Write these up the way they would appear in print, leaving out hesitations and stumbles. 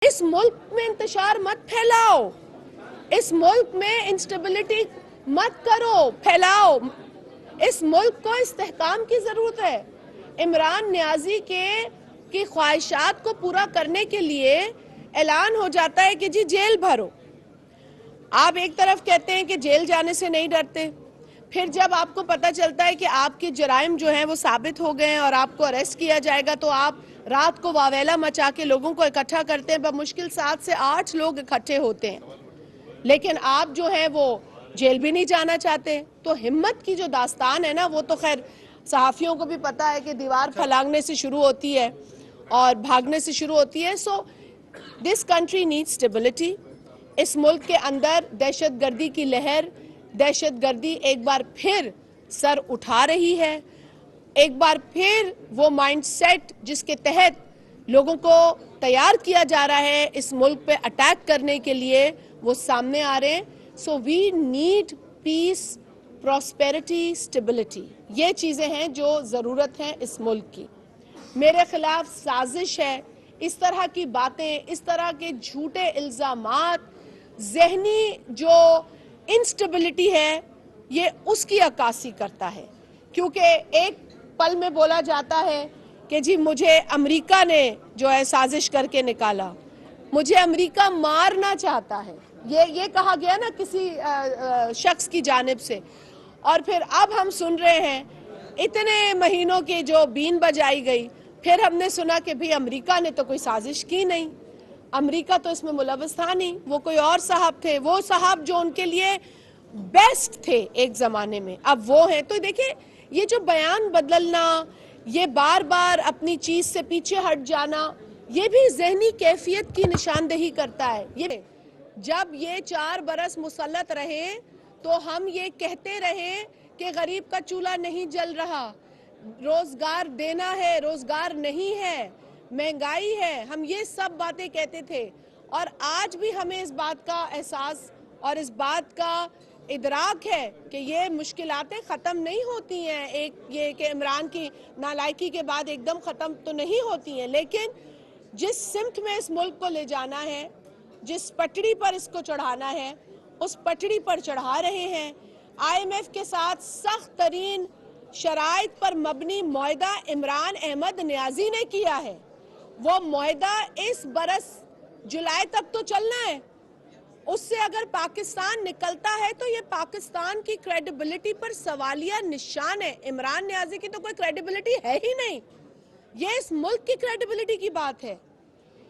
इस मुल्क में इंतशार मत फैलाओ, इस मुल्क में इंस्टेबिलिटी मत करो, फैलाओ। इस मुल्क को इस्तेहकाम की जरूरत है। इमरान नियाजी की ख्वाहिशात को पूरा करने के लिए ऐलान हो जाता है कि जी जेल भरो। आप एक तरफ कहते हैं कि जेल जाने से नहीं डरते, फिर जब आपको पता चलता है कि आपके जराइम जो हैं वो साबित हो गए हैं और आपको अरेस्ट किया जाएगा, तो आप रात को वावेला मचा के लोगों को इकट्ठा करते हैं। बमुश्किल 7 से 8 लोग इकट्ठे होते हैं, लेकिन आप जो है वो जेल भी नहीं जाना चाहते। तो हिम्मत की जो दास्तान है ना, वो तो खैर सहाफ़ियों को भी पता है कि दीवार फलांगने से शुरू होती है और भागने से शुरू होती है। So this country needs stability. इस मुल्क के अंदर दहशतगर्दी की लहर, दहशतगर्दी एक बार फिर सर उठा रही है। एक बार फिर वो माइंडसेट जिसके तहत लोगों को तैयार किया जा रहा है इस मुल्क पे अटैक करने के लिए, वो सामने आ रहे हैं। So we need peace, prosperity, stability. ये चीज़ें हैं जो ज़रूरत है इस मुल्क की। मेरे खिलाफ साजिश है, इस तरह की बातें, इस तरह के झूठे इल्ज़ामात, जहनी जो इंस्टेबिलिटी है, ये उसकी अक्कासी करता है। क्योंकि एक पल में बोला जाता है कि जी मुझे अमेरिका ने जो है साजिश करके निकाला, मुझे अमेरिका मारना चाहता है, ये कहा गया ना किसी शख्स की जानिब से। और फिर अब हम सुन रहे हैं इतने महीनों की जो बीन बजाई गई, फिर हमने सुना कि भाई अमेरिका ने तो कोई साजिश की नहीं, अमेरिका तो इसमें मुलव्वस था नहीं, वो कोई और साहब थे, वो साहब जो उनके लिए बेस्ट थे एक ज़माने में, अब वो हैं। तो देखिए, ये जो बयान बदलना, ये बार बार अपनी चीज़ से पीछे हट जाना, ये भी जहनी कैफियत की निशानदेही करता है। ये जब ये 4 बरस मुसल्लत रहे तो हम ये कहते रहे कि गरीब का चूल्हा नहीं जल रहा, रोजगार देना है, रोजगार नहीं है, महंगाई है, हम ये सब बातें कहते थे। और आज भी हमें इस बात का एहसास और इस बात का इदराक है कि ये मुश्किलातें ख़त्म नहीं होती हैं। एक ये कि इमरान की नालायकी के बाद एकदम ख़त्म तो नहीं होती हैं, लेकिन जिस सिमत में इस मुल्क को ले जाना है, जिस पटड़ी पर इसको चढ़ाना है, उस पटड़ी पर चढ़ा रहे हैं। IMF के साथ सख्त तरीन शराइत पर मबनी मुआहदा इमरान अहमद नियाजी ने किया है। वो मुआहदा इस बरस जुलाई तक तो चलना है। उससे अगर पाकिस्तान निकलता है तो ये पाकिस्तान की क्रेडिबिलिटी पर सवालिया निशान है। इमरान नियाजी की तो कोई क्रेडिबिलिटी है ही नहीं, ये इस मुल्क की क्रेडिबिलिटी की बात है।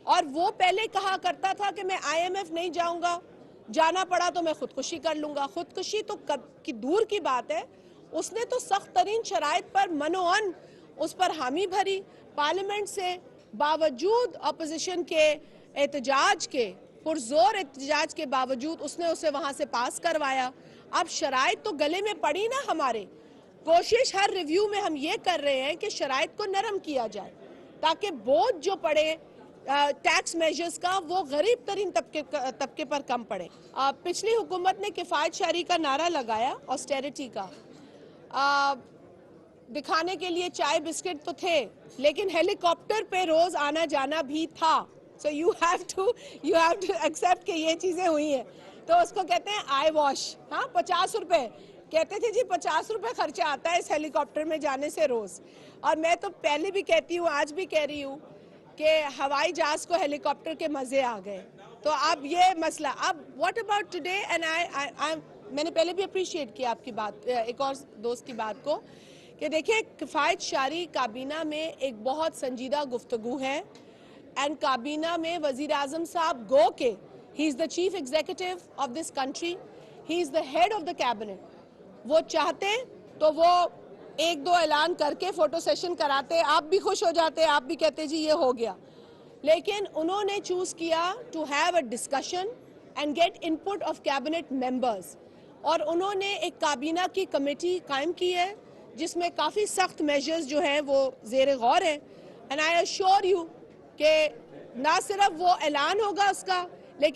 और वो पहले कहा करता था कि मैं IMF नहीं जाऊंगा, जाना पड़ा तो मैं खुदकुशी कर लूंगा। खुदकुशी तो कब की दूर की बात है, उसने तो सख्त तरीन शराइत पर मनोअन उस पर हामी भरी। पार्लियामेंट से बावजूद अपोजिशन के एहतजाज के, पुरजोर एहतजाज के बावजूद उसने उसे वहां से पास करवाया। अब शराइत तो गले में पड़ी ना हमारे। कोशिश हर रिव्यू में हम ये कर रहे हैं कि शराइत को नरम किया जाए ताकि बोझ जो पड़े टैक्स मेजर्स का वो गरीब तरीन तबके पर कम पड़े। पिछली हुकूमत ने किफ़ायत शारी का नारा लगाया, ऑस्टेरिटी का, दिखाने के लिए चाय बिस्किट तो थे, लेकिन हेलीकॉप्टर पे रोज आना जाना भी था। So you have to accept कि ये चीजें हुई हैं। तो उसको कहते हैं आई वॉश। हाँ, 50 रुपए कहते थे जी, 50 रुपए खर्चा आता है इस हेलीकॉप्टर में जाने से रोज। और मैं तो पहले भी कहती हूँ, आज भी कह रही हूँ कि हवाई जहाज को हेलीकॉप्टर के मजे आ गए। तो अब ये मसला, अब व्हाट अबाउट टुडे, एंड मैंने पहले भी अप्रिशिएट किया आपकी बात, एक और दोस्त की बात को, कि देखिए किफ़ायत शारी काबीना में एक बहुत संजीदा गुफ्तगू है। एंड काबीना में वजीर आजम साहब गो के, he is the chief executive of this country, he is the head of the cabinet. वो चाहते तो वो 1-2 ऐलान करके फोटो सेशन कराते, आप भी खुश हो जाते, आप भी कहते जी ये हो गया। लेकिन उन्होंने चूज किया to have a discussion and get input of cabinet members. और उन्होंने एक काबीना की कमेटी कायम की है जिसमें काफ़ी सख्त मेजर्स जो हैं वो ज़ेर गौर हैं। एंड आई अश्योर यू कि ना सिर्फ वो ऐलान होगा उसका,